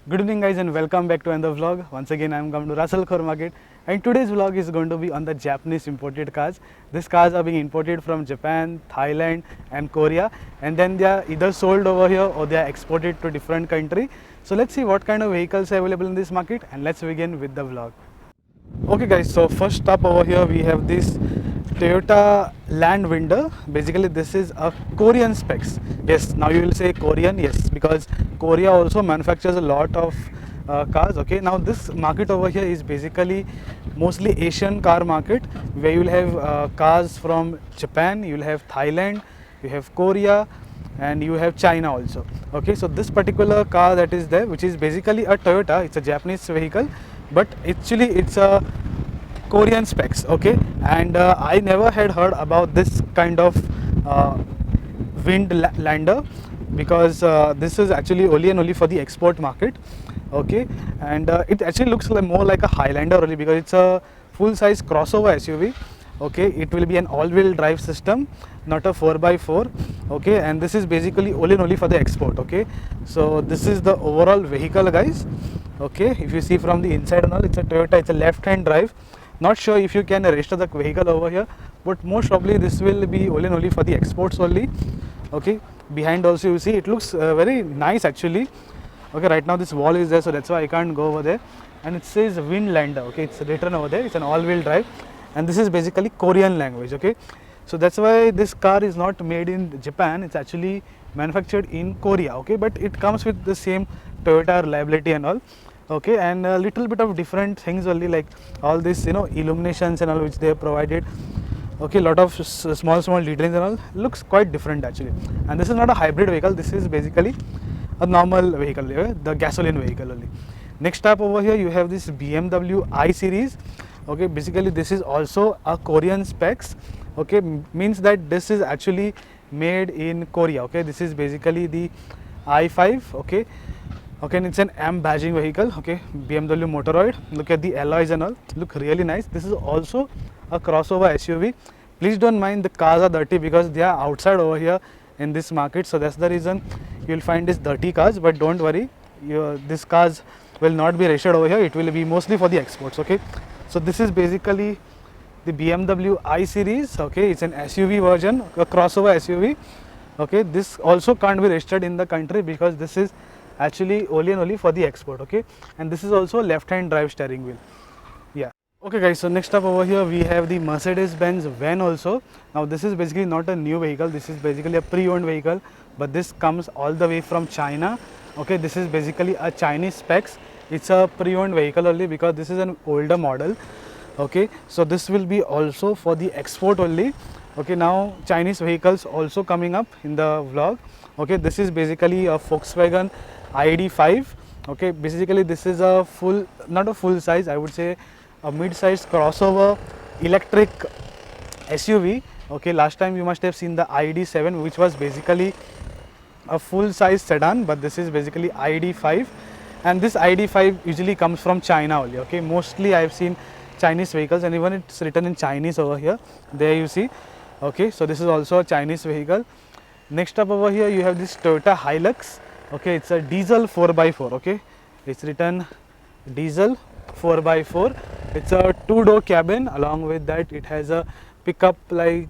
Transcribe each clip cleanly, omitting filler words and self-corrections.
Good evening guys and welcome back to another vlog. Once again I am come to Ras Al Khor market and today's vlog is going to be on the Japanese imported cars. These cars are being imported from Japan, Thailand and Korea, and then they are either sold over here or they are exported to different country. So let's see what kind of vehicles are available in this market and let's begin with the vlog. Okay guys, so first up over here we have this Toyota Land Winder. Basically this is a Korean specs. Yes, now you will say Korean, yes, because Korea also manufactures a lot of cars. Okay, now this market over here is basically mostly Asian car market, where you will have cars from Japan, you will have Thailand, you have Korea and you have China also. Okay, so this particular car that is there, which is basically a Toyota, it's a Japanese vehicle, but actually it's a Korean specs. Okay, and I never had heard about this kind of lander, because this is actually only and only for the export market. Okay, and it actually looks like more like a Highlander only, because it's a full size crossover SUV. Okay, it will be an all-wheel drive system, not a 4x4. Okay, and this is basically only and only for the export. Okay, so this is the overall vehicle guys. Okay, if you see from the inside and all, it's a Toyota, it's a left-hand drive. Not sure if you can register the vehicle over here, but most probably this will be only and only for the exports only. Okay, behind also you see it looks very nice actually. Okay, right now this wall is there, so that's why I can't go over there, and it says Windlander. Okay, it's written over there, it's an all-wheel drive, and this is basically Korean language. Okay, so that's why this car is not made in Japan, it's actually manufactured in Korea. Okay, but it comes with the same Toyota reliability and all. Okay, and a little bit of different things only, like all this illuminations and all which they have provided. Okay, lot of small details and all, looks quite different actually. And this is not a hybrid vehicle, this is basically a normal vehicle, the gasoline vehicle only. Next up over here you have this BMW I series. Okay, basically this is also a Korean specs. Okay, means that this is actually made in Korea. Okay, this is basically the i5. Okay, and it's an M badging vehicle. Okay, BMW Motoroid. Look at the alloys and all, look really nice. This is also a crossover SUV. Please don't mind the cars are dirty, because they are outside over here in this market, so that's the reason you will find these dirty cars. But don't worry, these cars will not be registered over here, it will be mostly for the exports. Okay, so this is basically the BMW I series. Okay, it's an SUV version, a crossover SUV. Okay, this also can't be registered in the country because this is actually only and only for the export. Okay, and this is also left-hand drive steering wheel. Yeah. Okay guys, so next up over here we have the Mercedes-Benz van also. Now this is basically not a new vehicle, this is basically a pre-owned vehicle, but this comes all the way from China. Okay, this is basically a Chinese specs. It's a pre-owned vehicle only because this is an older model. Okay, so this will be also for the export only. Okay, now Chinese vehicles also coming up in the vlog. Okay, this is basically a Volkswagen ID.5. Okay, basically this is a not a full size, I would say a mid-sized crossover electric SUV. Okay, last time you must have seen the ID.7, which was basically a full-size sedan, but this is basically ID.5, and this ID.5 usually comes from China only. Okay, mostly I have seen Chinese vehicles, and even it's written in Chinese over here. There you see. Okay, so this is also a Chinese vehicle. Next up over here you have this Toyota Hilux. Okay, it's a diesel 4x4. Okay, it's written diesel 4x4. It's a two-door cabin. Along with that it has a pickup, like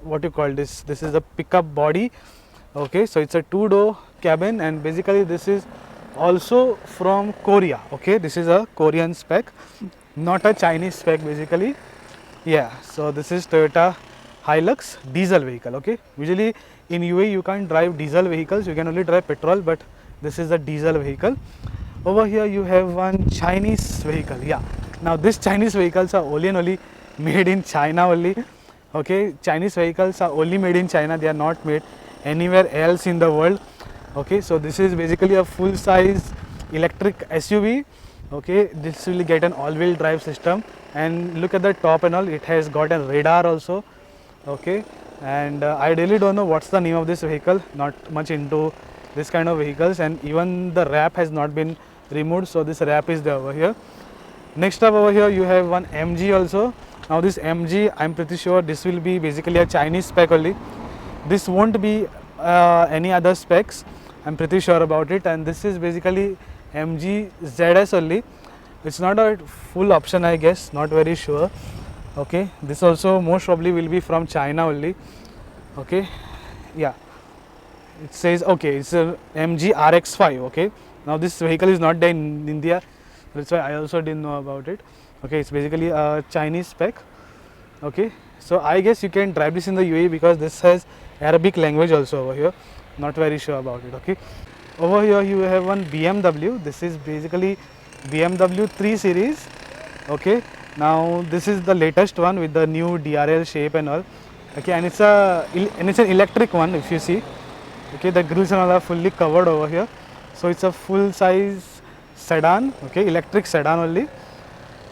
what you call this, this is a pickup body. Okay, so it's a two-door cabin, and basically this is also from Korea. Okay, this is a Korean spec, not a Chinese spec basically. Yeah, so this is Toyota Hilux diesel vehicle. Okay, usually in UAE you can't drive diesel vehicles, you can only drive petrol, but this is a diesel vehicle. Over here you have one Chinese vehicle. Yeah, now this Chinese vehicles are only and only made in China only. Okay, Chinese vehicles are only made in China, they are not made anywhere else in the world. Okay, so this is basically a full size electric SUV. Okay, this will get an all-wheel drive system, and look at the top and all, it has got a radar also. Okay, and I really don't know what's the name of this vehicle, not much into this kind of vehicles, and even the wrap has not been removed, so this wrap is there over here. Next up over here you have one MG also. Now this MG, I'm pretty sure this will be basically a Chinese spec only. This won't be any other specs, I'm pretty sure about it, and this is basically MG ZS only. It's not a full option, I guess, not very sure. Okay, this also most probably will be from China only. Okay, yeah, it says okay, it's a MG RX5. Okay, now this vehicle is not there in India, that's why I also didn't know about it. Okay, it's basically a Chinese spec. Okay, so I guess you can drive this in the UAE because this has Arabic language also over here. Not very sure about it. Okay, over here you have one BMW. This is basically BMW 3 Series. Okay, now this is the latest one with the new DRL shape and all. Okay, and it's an electric one if you see. Okay, the grills and all are fully covered over here. So it's a full size sedan. Okay, electric sedan only.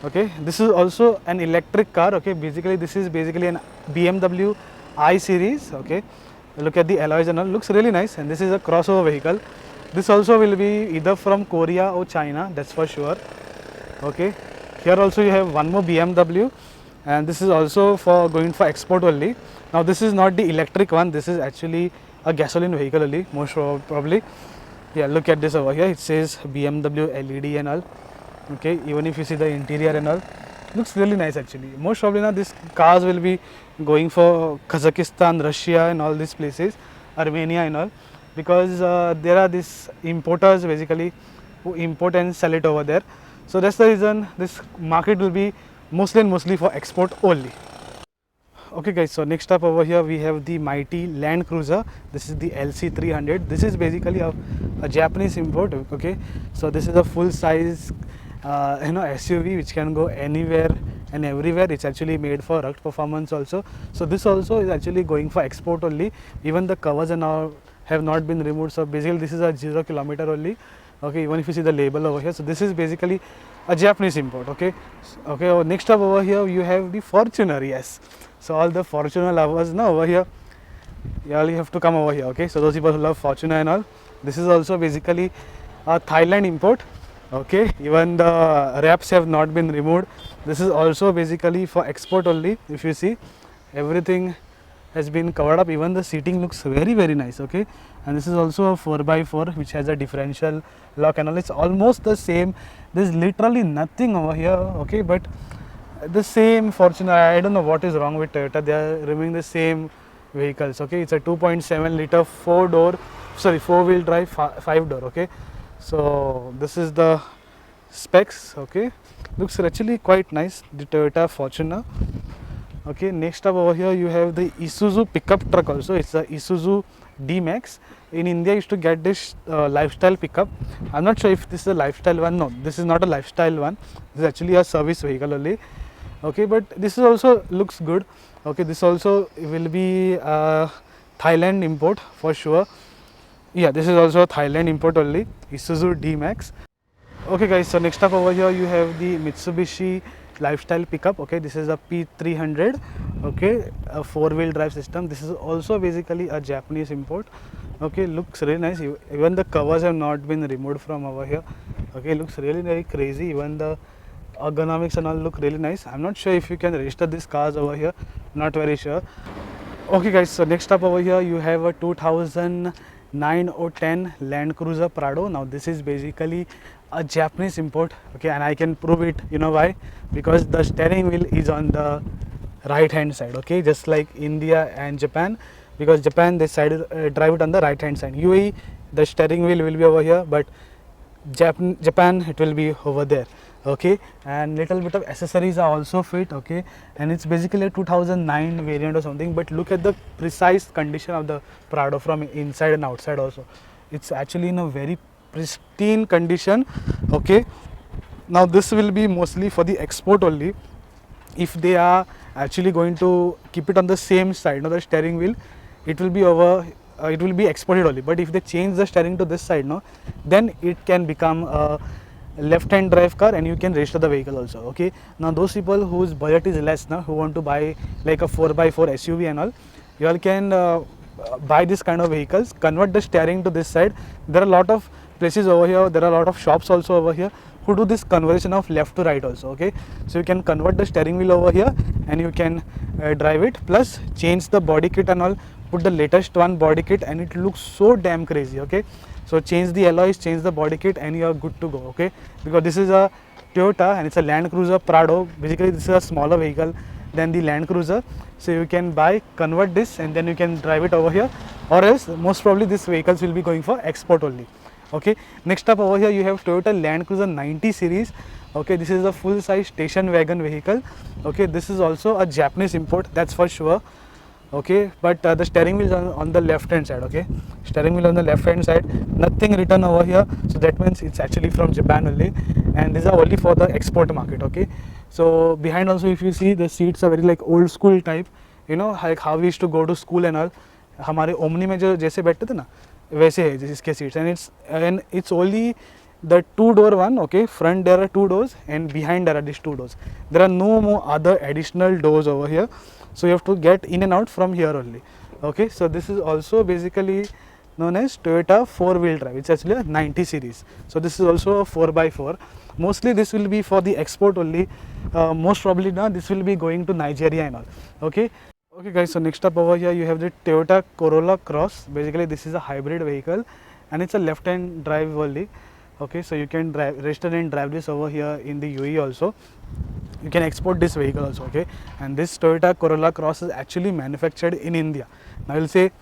Okay, this is also an electric car. Okay, basically this is basically an BMW I series. Okay, look at the alloys and all, looks really nice, and this is a crossover vehicle. This also will be either from Korea or China, that's for sure. Okay, here also you have one more BMW, and this is also for going for export only. Now this is not the electric one, this is actually a gasoline vehicle only, most probably. Yeah, look at this over here, it says BMW LED and all. Okay, even if you see the interior and all, looks really nice actually. Most probably now these cars will be going for Kazakhstan, Russia and all these places, Armenia and all, because there are these importers basically who import and sell it over there. So that's the reason this market will be mostly for export only. Okay guys, so next up over here we have the mighty Land Cruiser. This is the LC300. This is basically a Japanese import. Okay, so this is a full size SUV which can go anywhere and everywhere. It's actually made for rugged performance also. So this also is actually going for export only. Even the covers and all have not been removed. So basically this is a 0 kilometer only. Okay, even if you see the label over here, so this is basically a Japanese import. Okay, okay. Next up over here you have the Fortuner. Yes, so all the Fortuner lovers now over here, you all have to come over here. Okay, so those people who love Fortuner and all, this is also basically a Thailand import. Okay, even the wraps have not been removed. This is also basically for export only. If you see, everything has been covered up. Even the seating looks very nice. Okay, and this is also a 4x4 which has a differential lock and all. It's almost the same. There's literally nothing over here. Okay, but the same Fortuner. I don't know what is wrong with Toyota. They are removing the same vehicles. Okay, it's a 2.7 liter 4-wheel drive 5-door. Okay, so this is the specs. Okay, looks actually quite nice, the Toyota Fortuner. Okay, next up over here you have the Isuzu pickup truck also. It's a Isuzu D-Max. In India, I used to get this lifestyle pickup. I'm not sure if this is a lifestyle one. No, this is not a lifestyle one. This is actually a service vehicle only. Okay, but this is also looks good. Okay, this also will be Thailand import for sure. Yeah, this is also a Thailand import only, Isuzu D-Max. Okay guys, so next up over here you have the Mitsubishi lifestyle pickup. Okay, this is a P300. Okay, a 4-wheel drive system. This is also basically a Japanese import. Okay, looks really nice. Even the covers have not been removed from over here. Okay, looks really very crazy. Even the ergonomics and all look really nice. I'm not sure if you can register these cars over here, not very sure. Okay guys, so next up over here you have a 2009 or 10 Land Cruiser Prado. Now this is basically a Japanese import. Okay, and I can prove it. You know why? Because the steering wheel is on the right hand side. Okay, just like India and Japan, because Japan they drive it on the right hand side. UAE the steering wheel will be over here, but Japan it will be over there. Okay, and little bit of accessories are also fit. Okay, and it's basically a 2009 variant or something, but look at the precise condition of the Prado from inside and outside also. It's actually in a very pristine condition. Okay, now this will be mostly for the export only. If they are actually going to keep it on the same side, the steering wheel, it will be over, it will be exported only. But if they change the steering to this side, then it can become a left hand drive car and you can register the vehicle also. Okay, now those people whose budget is less, who want to buy like a 4x4 SUV and all, you all can buy this kind of vehicles, convert the steering to this side. There are a lot of places over here, there are a lot of shops also over here who do this conversion of left to right also. Okay, so you can convert the steering wheel over here and you can drive it, plus change the body kit and all, put the latest one body kit, and it looks so damn crazy. Okay, So change the alloys, change the body kit, and you are good to go. Okay, because this is a Toyota and it's a Land Cruiser Prado. Basically this is a smaller vehicle than the Land Cruiser, so you can buy, convert this, and then you can drive it over here, or else most probably these vehicles will be going for export only. Okay, next up over here you have Toyota Land Cruiser 90 series. Okay, this is a full size station wagon vehicle. Okay, this is also a Japanese import, that's for sure. Okay, but the steering wheel is on the left hand side. Okay, steering wheel on the left hand side, nothing written over here, so that means it's actually from Japan only, and these are only for the export market. Okay, so behind also if you see, the seats are very like old school type, you know, like how we used to go to school and all. हमारे omni में जो जैसे बैठते थे ना वैसे है इसके seats, and it's only the two door one. Okay, front there are two doors and behind there are these two doors. There are no more other additional doors over here, so you have to get in and out from here only. Okay, so this is also basically known as Toyota 4-wheel drive. It's actually a 90 series, so this is also a 4x4. Mostly this will be for the export only. Most probably now this will be going to Nigeria and all. Okay, guys, so next up over here you have the Toyota Corolla Cross. Basically this is a hybrid vehicle and it's a left hand drive only. Okay, so you can register and drive this over here in the UAE also. You can export this vehicle also. Okay, and this Toyota Corolla Cross is actually manufactured in India. Now you'll say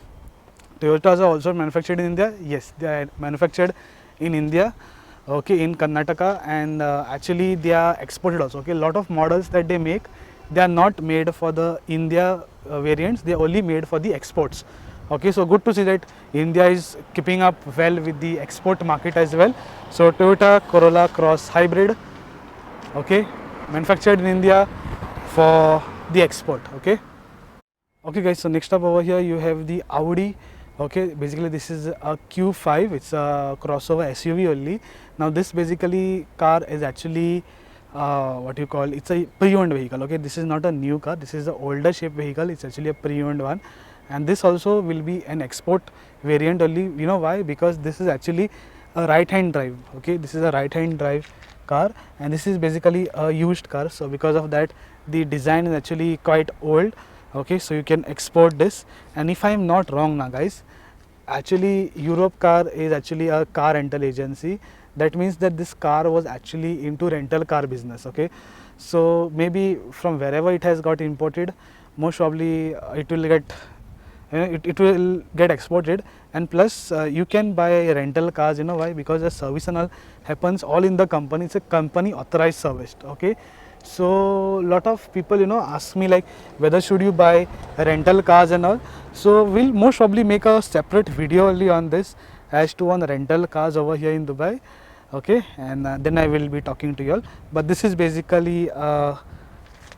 Toyotas are also manufactured in India. Yes, they are manufactured in India. Okay, in Karnataka, and actually they are exported also. Okay, a lot of models that they make, they are not made for the India variants, they are only made for the exports. Okay, so good to see that India is keeping up well with the export market as well. So Toyota Corolla Cross Hybrid, okay, manufactured in India for the export. Okay, guys, so next up over here you have the Audi. Okay, basically this is a Q5, it's a crossover SUV only. Now this basically car is actually what you call, it's a pre-owned vehicle. Okay, this is not a new car, this is the older shape vehicle, it's actually a pre-owned one, and this also will be an export variant only. You know why? Because this is actually a right hand drive. Okay, this is a right hand drive car and this is basically a used car, so because of that the design is actually quite old. Okay, so you can export this, and if I am not wrong now guys, actually Europe Car is actually a car rental agency. That means that this car was actually into rental car business. Okay, so maybe from wherever it has got imported, most probably it will get, it will get exported, and plus you can buy rental cars. You know why? Because the service and all happens all in the company. It's a company authorized service. Okay, so lot of people ask me like whether should you buy rental cars and all. So we'll most probably make a separate video only on this as to on rental cars over here in Dubai. Okay, and then I will be talking to you all, but this is basically a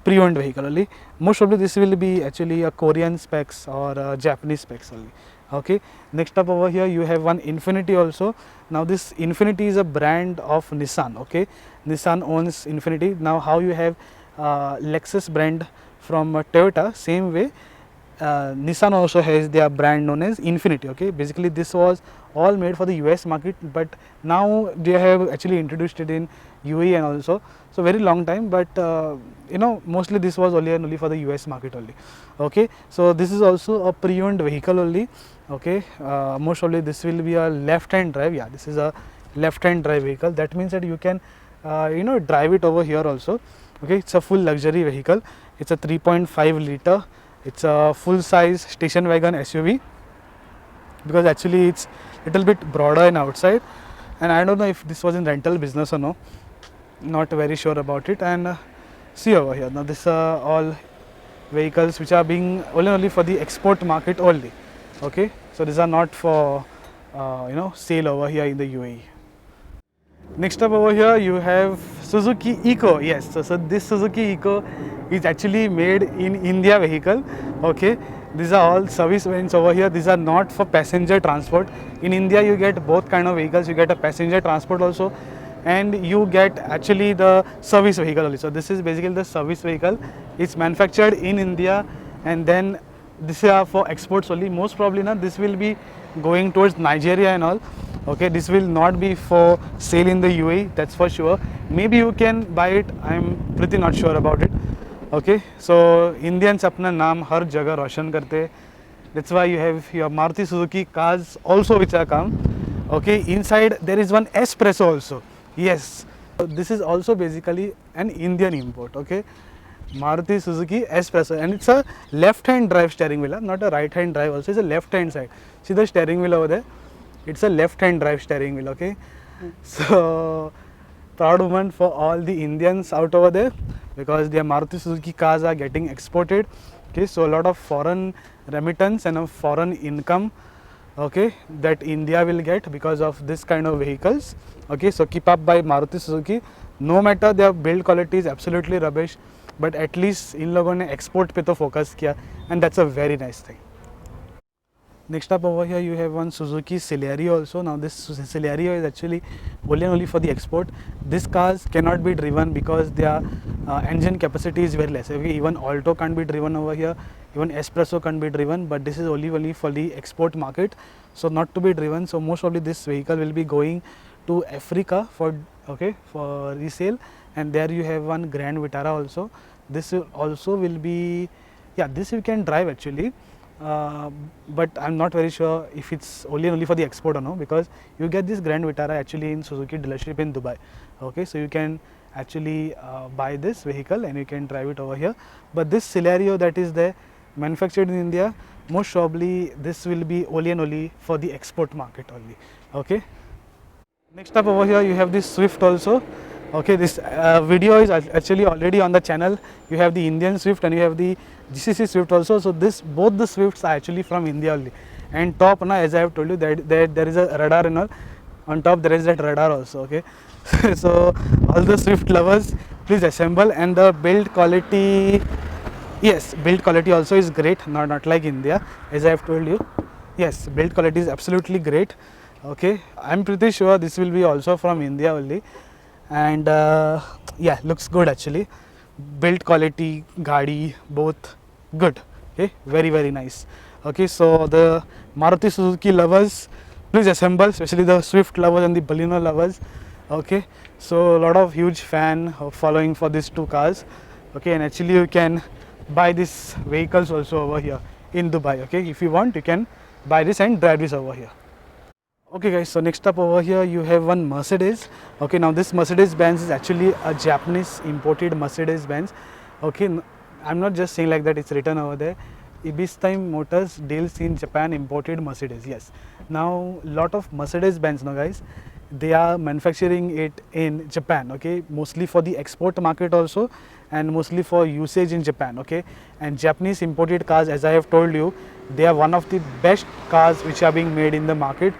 pre-owned vehicle only. Most probably this will be actually a Korean specs or a Japanese specs only. Okay, next up over here you have one Infiniti also. Now this Infiniti is a brand of Nissan. Okay, Nissan owns Infiniti. Now how you have Lexus brand from Toyota, same way Nissan also has their brand known as Infiniti. Okay, basically this was all made for the US market, but now they have actually introduced it in UAE and also, so very long time, but mostly this was only for the US market only. Okay, so this is also a pre-owned vehicle only. Okay, most probably this will be a left hand drive. Yeah, this is a left hand drive vehicle. That means that you can drive it over here also. Okay, it's a full luxury vehicle. It's a 3.5 liter. It's a full size station wagon SUV, because actually it's little bit broader in outside, and I don't know if this was in rental business or no, not very sure about it. And see over here, now this are all vehicles which are being only for the export market only. Okay, so these are not for sale over here in the UAE. Next up over here you have Suzuki Eco. Yes, so this Suzuki Eco is actually made in India vehicle. Okay, these are all service vans over here. These are not for passenger transport. In India you get both kind of vehicles. You get a passenger transport also, and you get actually the service vehicle also. So this is basically the service vehicle. It's manufactured in India, and then this is for exports only. Most probably now this will be going towards Nigeria and all. Okay, this will not be for sale in the UAE, that's for sure. Maybe you can buy it, I'm pretty not sure about it. Okay, so Indians अपना नाम हर जगह रोशन करते. That's why you have your Maruti Suzuki cars also which are come. Okay, inside there is one espresso also. Yes, so this is also basically an Indian import. Okay, Maruti Suzuki espresso, and it's a left hand drive steering wheel, not a right hand drive. Also, it's a left hand side. See the steering wheel over there, it's a left hand drive steering wheel. Okay, so proud moment for all the Indians out over there, because their Maruti Suzuki cars are getting exported. Okay, so a lot of foreign remittance and a foreign income, okay, that India will get because of this kind of vehicles. Okay, so keep up by Maruti Suzuki. No matter their build quality is absolutely rubbish, but at least इन लोगों ने export पे तो focus किया, and that's a very nice thing. Next up over here you have one Suzuki Celerio also. Now this Celerio is actually only for the export. These cars cannot be driven because their engine capacity is very less. Okay, even Alto can't be driven over here, even Espresso can't be driven, but this is only for the export market, so not to be driven. So most probably this vehicle will be going to Africa for resale, and there you have one Grand Vitara also. This also will be, yeah, this you can drive actually. But I'm not very sure if it's only for the export or no, because you get this Grand Vitara actually in Suzuki dealership in Dubai. Okay, so you can actually buy this vehicle and you can drive it over here. But this Celerio that is there, manufactured in India, most probably this will be only for the export market only. Okay. Next up over here you have this Swift also. Okay, this video is actually already on the channel. You have the Indian Swift and you have the GCC Swift also. So both the Swifts are actually from India only. And top now, as I have told you, that there is a radar and all. On top there is that radar also. Okay, so all the Swift lovers, please assemble. And the build quality, yes, build quality also is great. Not like India, as I have told you. Yes, build quality is absolutely great. Okay, I'm pretty sure this will be also from India only. And yeah, looks good actually. Build quality, gaadi, both good. Okay, very nice. Okay, so the Maruti Suzuki lovers, please assemble, especially the Swift lovers and the Baleno lovers. Okay, so a lot of huge fan following for these two cars. Okay, and actually you can buy these vehicles also over here in Dubai. Okay, if you want, you can buy this and drive this over here. Okay guys, so next up over here you have one Mercedes. Okay, now this Mercedes-Benz is actually a Japanese imported Mercedes-Benz. Okay, I'm not just saying like that, it's written over there. Ibis-Time Motors deals in Japan imported Mercedes. Yes, now lot of Mercedes-Benz now guys, they are manufacturing it in Japan. Okay, mostly for the export market also, and mostly for usage in Japan. Okay, and Japanese imported cars, as I have told you, they are one of the best cars which are being made in the market.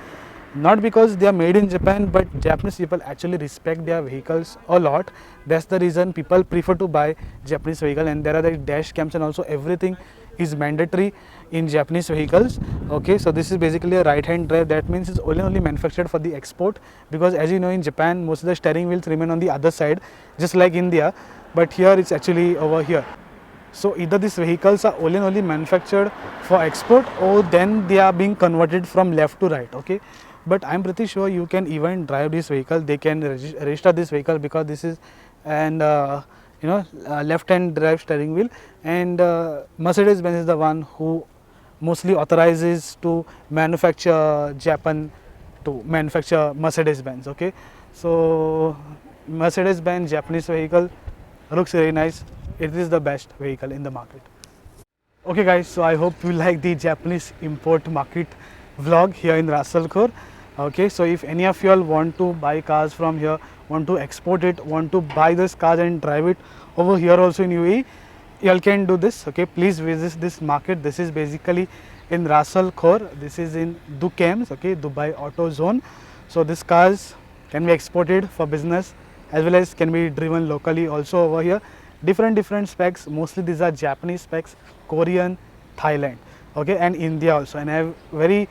Not because they are made in Japan, but Japanese people actually respect their vehicles a lot. That's the reason people prefer to buy Japanese vehicle, and there are the dash cams and also everything is mandatory in Japanese vehicles. Okay, so this is basically a right hand drive. That means it's only manufactured for the export, because as you know in Japan most of the steering wheels remain on the other side, just like India, but here it's actually over here. So either these vehicles are only manufactured for export, or then they are being converted from left to right. Okay, but I'm pretty sure you can even drive this vehicle. They can register this vehicle, because this is an left hand drive steering wheel, and Mercedes-Benz is the one who mostly authorizes to manufacture Japan to manufacture Mercedes-Benz. Okay, so Mercedes-Benz Japanese vehicle looks very nice. It is the best vehicle in the market. Okay guys, so I hope you like the Japanese import market vlog here in Ras Al Khor. Okay, so if any of you all want to buy cars from here, want to export it, want to buy this car and drive it over here also in UAE, you all can do this. Okay, please visit this market. This is basically in Ras Al Khor. This is in Dukems, okay, Dubai Auto Zone. So these cars can be exported for business as well as can be driven locally also over here. Different specs, mostly these are Japanese specs, Korean, Thailand, okay, and India also. And I'm very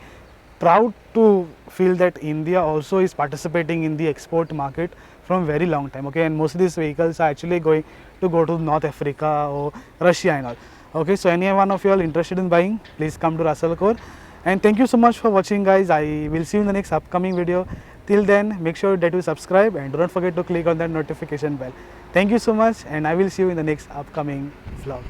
proud to feel that India also is participating in the export market from very long time. Okay, and most of these vehicles are actually going to go to North Africa or Russia and all. Okay, so any one of you all interested in buying, please come to Ras Al Khor. And thank you so much for watching guys. I will see you in the next upcoming video. Till then, make sure that you subscribe and do not forget to click on that notification bell. Thank you so much, and I will see you in the next upcoming vlog.